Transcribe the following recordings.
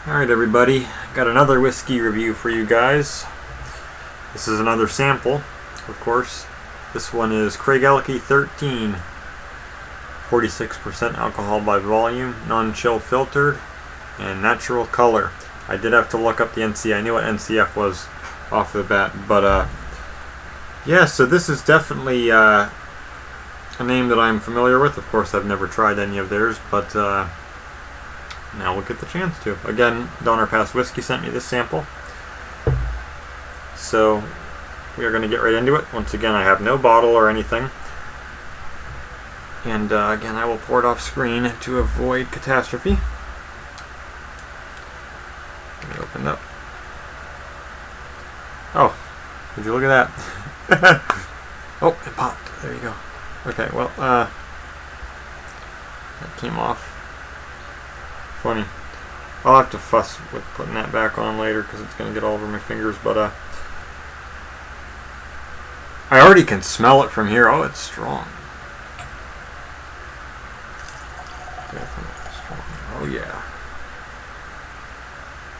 Alright everybody, got another whiskey review for you guys. This is another sample, of course. This one is Craigellachie 13, 46% alcohol by volume, non-chill filtered, and natural color. I did have to look up the NC. I knew what NCF was off the bat, but yeah, so this is definitely a name that I'm familiar with. Of course, I've never tried any of theirs, but now we'll get the chance to. Again, Donner Pass Whiskey sent me this sample. So we are going to get right into it. Once again, I have no bottle or anything. And again, I will pour it off screen to avoid catastrophe. Let me open it up. Oh, would you look at that? Oh, it popped. There you go. Okay, well, that came off. Funny. I'll have to fuss with putting that back on later because it's going to get all over my fingers, but I already can smell it from here. Oh, it's strong. Definitely strong. Oh yeah.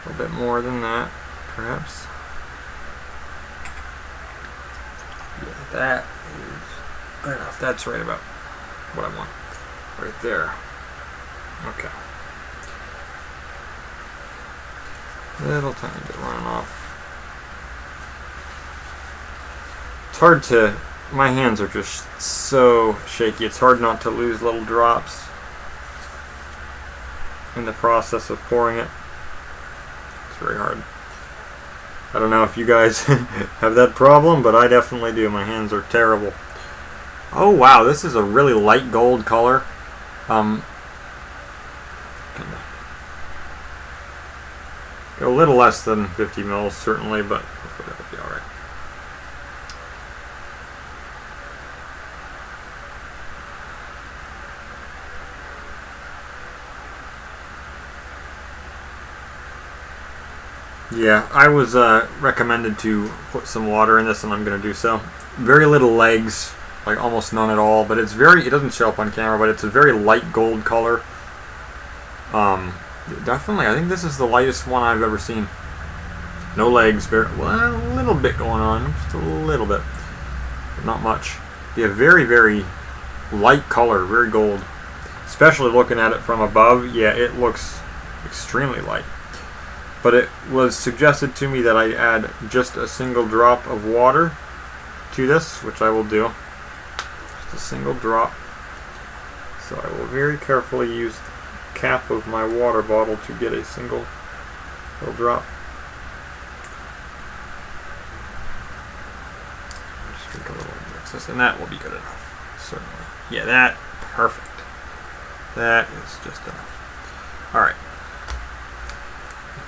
A little bit more than that, perhaps. Yeah, that is good enough. That's right about what I want. Right there. Okay. Little tiny bit running off. It's hard to, my hands are just so shaky. It's hard not to lose little drops in the process of pouring it. It's very hard. I don't know if you guys have that problem, but I definitely do. My hands are terrible. Oh wow, this is a really light gold color. A little less than 50 mils, certainly, but hopefully that'll be alright. Yeah, I was recommended to put some water in this, and I'm going to do so. Very little legs, like almost none at all, but it's very, it doesn't show up on camera, but it's a very light gold color. Definitely, I think this is the lightest one I've ever seen. No legs, very, well, a little bit going on, just a little bit, but not much. Yeah, very, very light color, very gold. Especially looking at it from above, yeah, it looks extremely light. But it was suggested to me that I add just a single drop of water to this, which I will do. Just a single drop. So I will very carefully use cap of my water bottle to get a single little drop. Just drink a little excess, and that will be good enough. Certainly. Yeah, that perfect. That is just enough. All right.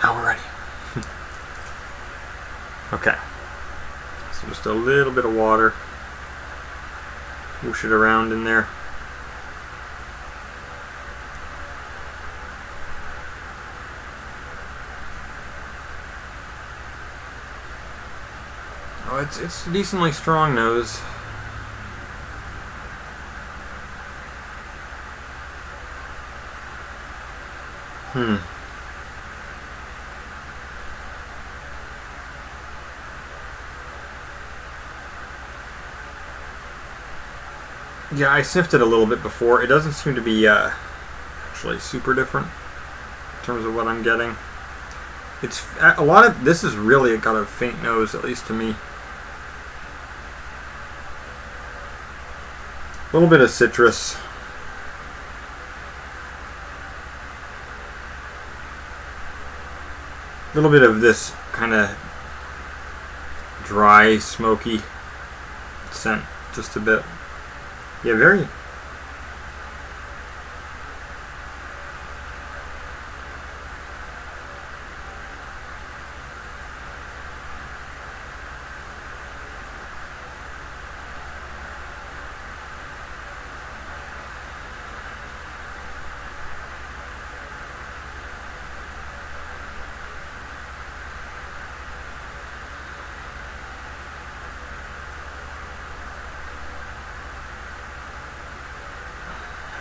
Now we're ready. Okay. So just a little bit of water. Whoosh it around in there. Oh, it's a decently strong nose. Yeah, I sniffed it a little bit before. It doesn't seem to be actually super different in terms of what I'm getting. It's a lot of this is really got a faint nose, at least to me. A little bit of citrus. A little bit of this kind of dry, smoky scent, just a bit. Yeah, very.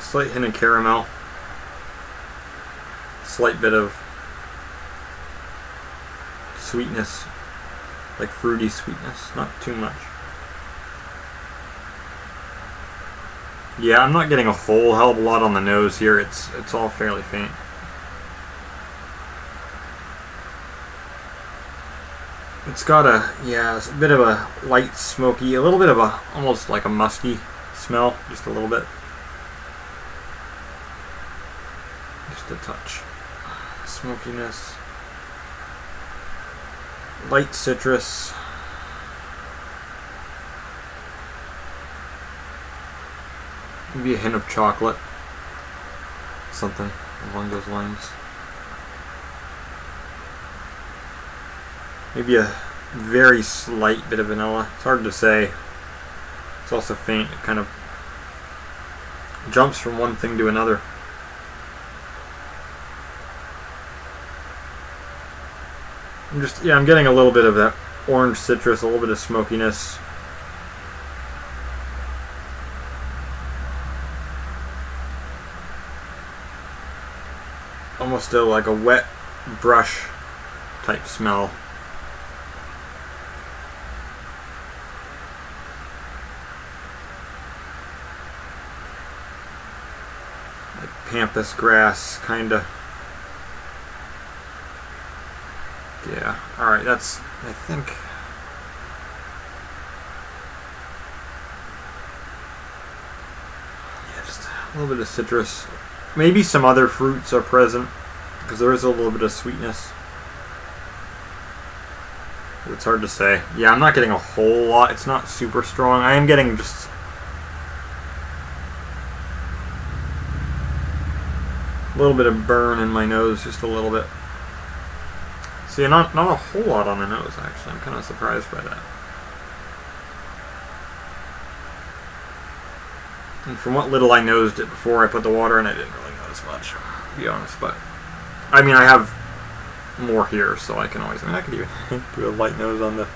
Slight hint of caramel. Slight bit of sweetness, like fruity sweetness, not too much. Yeah, I'm not getting a whole hell of a lot on the nose here. It's all fairly faint. It's got a bit of a light smoky, a little bit of a almost like a musky smell, just a little bit. Just a touch. Smokiness. Light citrus. Maybe a hint of chocolate. Something along those lines. Maybe a very slight bit of vanilla. It's hard to say. It's also faint. It kind of jumps from one thing to another. I'm getting a little bit of that orange citrus, a little bit of smokiness. Almost like a wet brush type smell. Like pampas grass, kinda. Yeah, alright, that's, I think. Yeah, just a little bit of citrus. Maybe some other fruits are present, because there is a little bit of sweetness. But it's hard to say. Yeah, I'm not getting a whole lot. It's not super strong. I am getting just a little bit of burn in my nose, just a little bit. See, not a whole lot on the nose, actually. I'm kind of surprised by that. And from what little I nosed it before I put the water in, I didn't really notice much, to be honest. But, I mean, I have more here, so I can always, I could even do a light nose on the...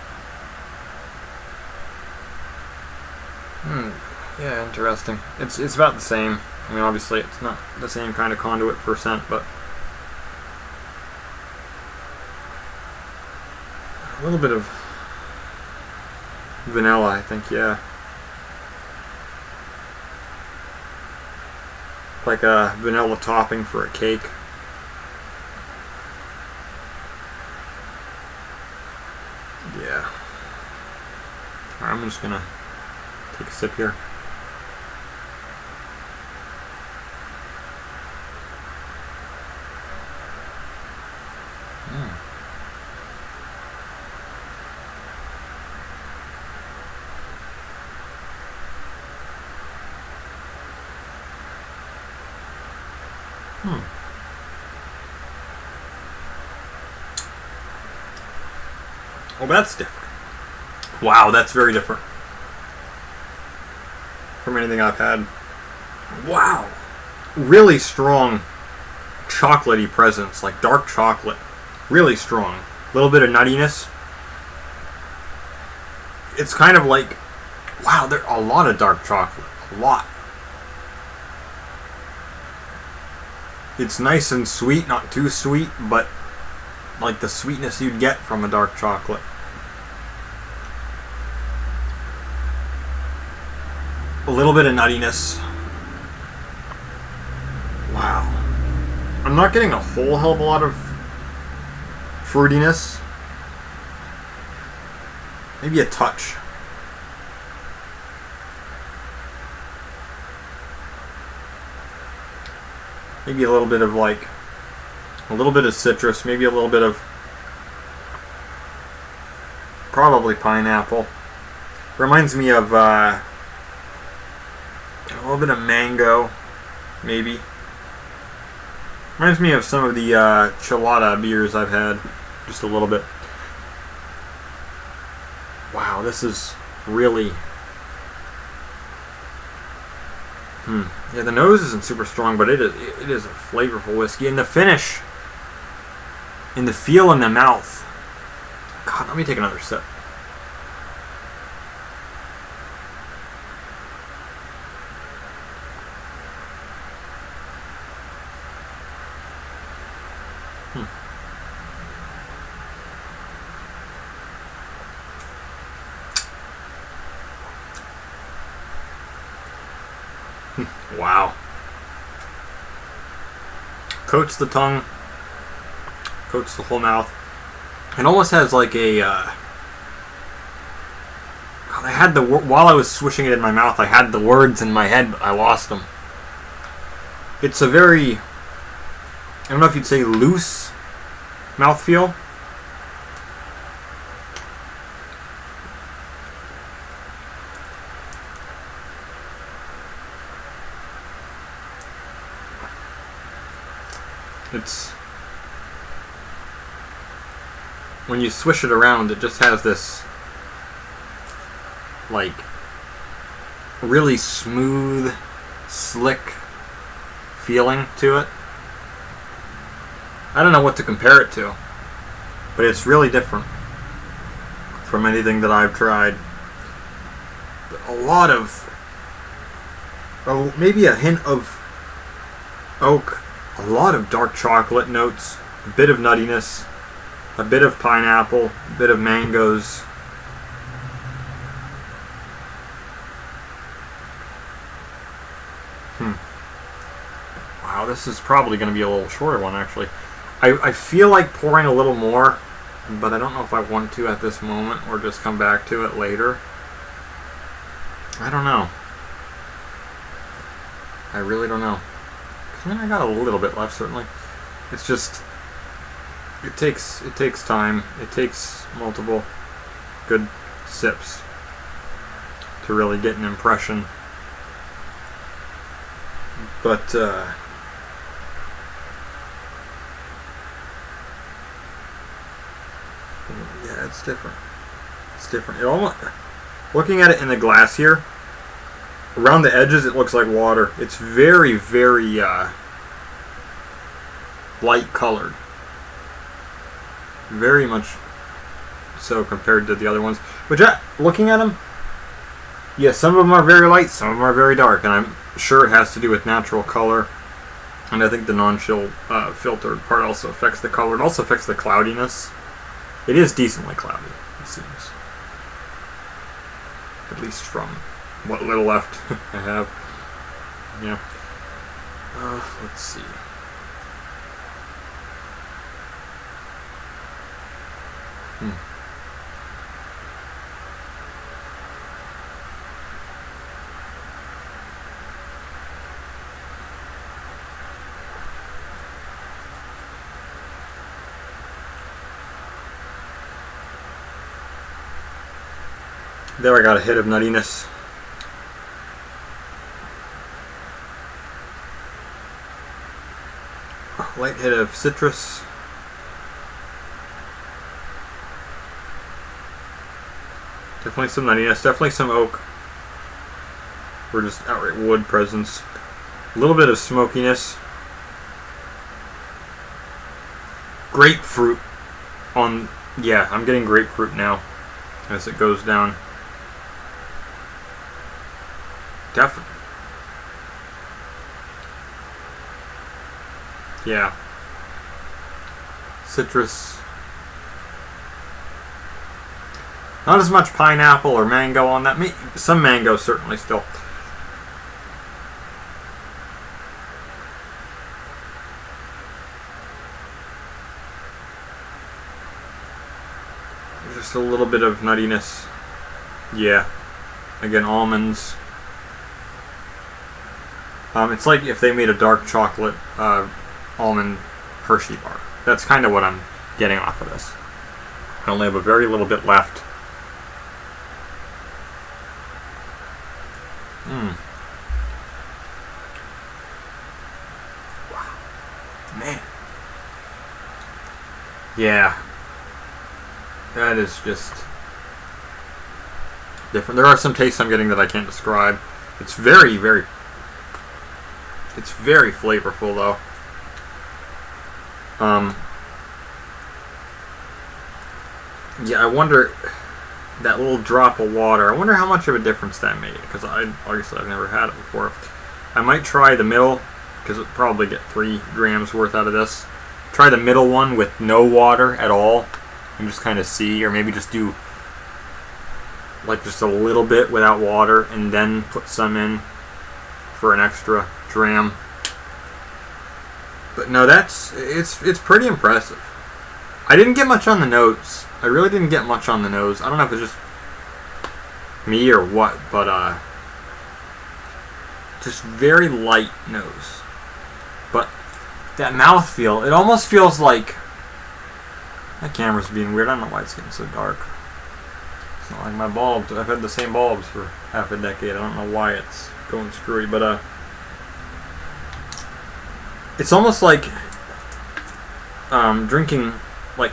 Yeah, interesting. It's about the same. I mean, obviously, it's not the same kind of conduit for scent, but... A little bit of vanilla, I think, yeah. Like a vanilla topping for a cake. Yeah. Alright, I'm just gonna take a sip here. Well, that's different. Wow, that's very different from anything I've had. Wow. Really strong chocolatey presence, like dark chocolate. Really strong. A little bit of nuttiness. It's kind of like, wow, there's a lot of dark chocolate. A lot. It's nice and sweet, not too sweet, but like the sweetness you'd get from a dark chocolate. A little bit of nuttiness. Wow. I'm not getting a whole hell of a lot of fruitiness. Maybe a touch. Maybe a little bit of like, a little bit of citrus, maybe a little bit of probably pineapple. Reminds me of a little bit of mango, maybe. Reminds me of some of the Chelada beers I've had, just a little bit. Wow, this is really... Yeah, the nose isn't super strong, but it is a flavorful whiskey. And the finish, and the feel in the mouth. God, let me take another sip. Wow. Coats the tongue, coats the whole mouth. It almost has like a. God, I had the while I was swishing it in my mouth, I had the words in my head, but I lost them. It's a very, I don't know if you'd say loose mouthfeel. It's, when you swish it around, it just has this like really smooth, slick feeling to it. I don't know what to compare it to, but it's really different from anything that I've tried. A lot of, maybe a hint of oak, a lot of dark chocolate notes, a bit of nuttiness, a bit of pineapple, a bit of mangoes. Wow, this is probably going to be a little shorter one, actually. I feel like pouring a little more, but I don't know if I want to at this moment or just come back to it later. I don't know. I really don't know. I mean, I got a little bit left, certainly. It's just, it takes time. It takes multiple good sips to really get an impression. But yeah, it's different. It's different. It almost, looking at it in the glass here, around the edges, it looks like water. It's very, very light colored. Very much so compared to the other ones. Which, looking at them, yeah, some of them are very light, some of them are very dark, and I'm sure it has to do with natural color. And I think the non-chill filtered part also affects the color. It also affects the cloudiness. It is decently cloudy, it seems. At least from what little left I have. Yeah. Let's see. There I got a hit of nuttiness. A light hit of citrus. Definitely some nuttiness, definitely some oak. Or just outright wood presence. A little bit of smokiness. Grapefruit on, yeah, I'm getting grapefruit now as it goes down. Definitely. Yeah. Citrus. Not as much pineapple or mango on that. Some mango certainly still. Just a little bit of nuttiness. Yeah. Again, almonds. It's like if they made a dark chocolate almond Hershey bar. That's kind of what I'm getting off of this. I only have a very little bit left. Wow. Man. Yeah. That is just different. There are some tastes I'm getting that I can't describe. It's very, very... It's very flavorful, though. Yeah, I wonder, that little drop of water, I wonder how much of a difference that made, because obviously I've never had it before. I might try the middle, because I'll probably get 3 grams worth out of this. Try the middle one with no water at all, and just kind of see, or maybe just do like just a little bit without water, and then put some in for an extra dram. But no, it's pretty impressive. I didn't get much on the nose. I really didn't get much on the nose. I don't know if it's just me or what, but just very light nose. But that mouthfeel, it almost feels like, that camera's being weird. I don't know why it's getting so dark. It's not like my bulbs. I've had the same bulbs for half a decade. I don't know why it's going screwy, but it's almost like drinking, like,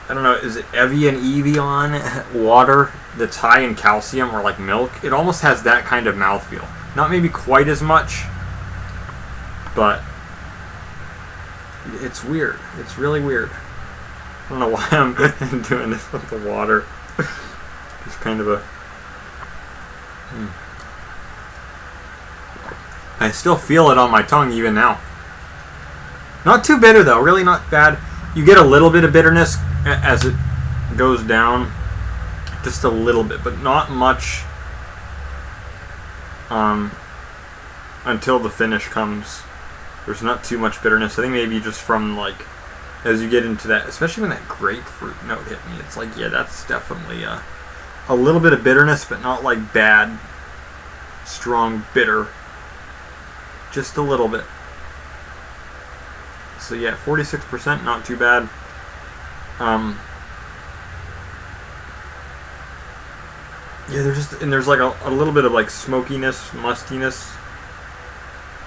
I don't know, is it Evian Evian water that's high in calcium, or like milk? It almost has that kind of mouthfeel. Not maybe quite as much, but it's weird. It's really weird. I don't know why I'm doing this with the water. It's kind of a... I still feel it on my tongue even now. Not too bitter though, really not bad. You get a little bit of bitterness as it goes down. Just a little bit, but not much until the finish comes. There's not too much bitterness. I think maybe just from, like, as you get into that, especially when that grapefruit note hit me, it's like, yeah, that's definitely a little bit of bitterness, but not like bad, strong, bitter. Just a little bit. So yeah, 46%, not too bad. Yeah, there's like a little bit of like smokiness, mustiness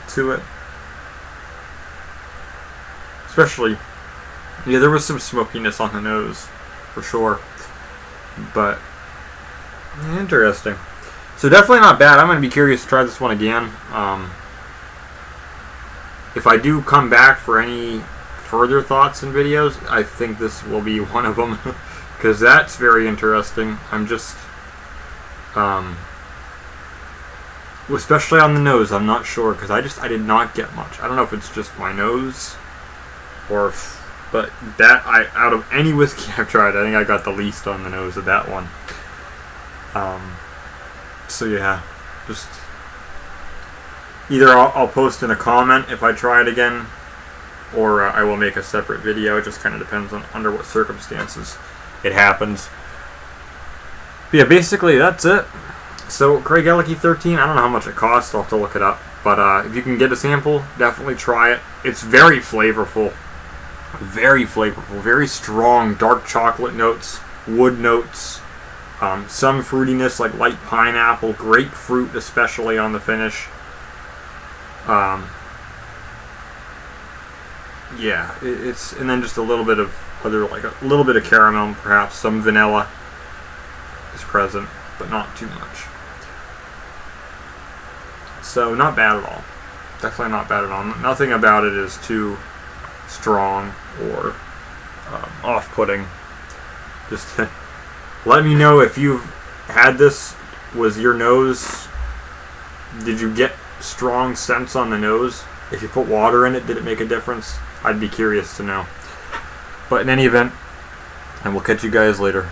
to it. Especially, yeah, there was some smokiness on the nose, for sure. But, interesting. So definitely not bad. I'm going to be curious to try this one again. If I do come back for any further thoughts and videos, I think this will be one of them. Because that's very interesting. I'm just... especially on the nose, I'm not sure. Because I did not get much. I don't know if it's just my nose, or but that, out of any whiskey I've tried, I think I got the least on the nose of that one. So yeah, just either I'll post in a comment if I try it again, or I will make a separate video. It just kind of depends on under what circumstances it happens. But yeah, basically that's it. So Craigellachie 13, I don't know how much it costs. I'll have to look it up. But if you can get a sample, definitely try it. It's very flavorful. Very flavorful. Very strong dark chocolate notes, wood notes, some fruitiness like light pineapple, grapefruit especially on the finish. Yeah, it's, and then just a little bit of other, like a little bit of caramel, perhaps some vanilla is present, but not too much. So not bad at all. Definitely not bad at all. Nothing about it is too strong or off-putting. Just let me know if you've had this. Was your nose, did you get strong scents on the nose? If you put water in it, did it make a difference? I'd be curious to know. But in any event, and we'll catch you guys later.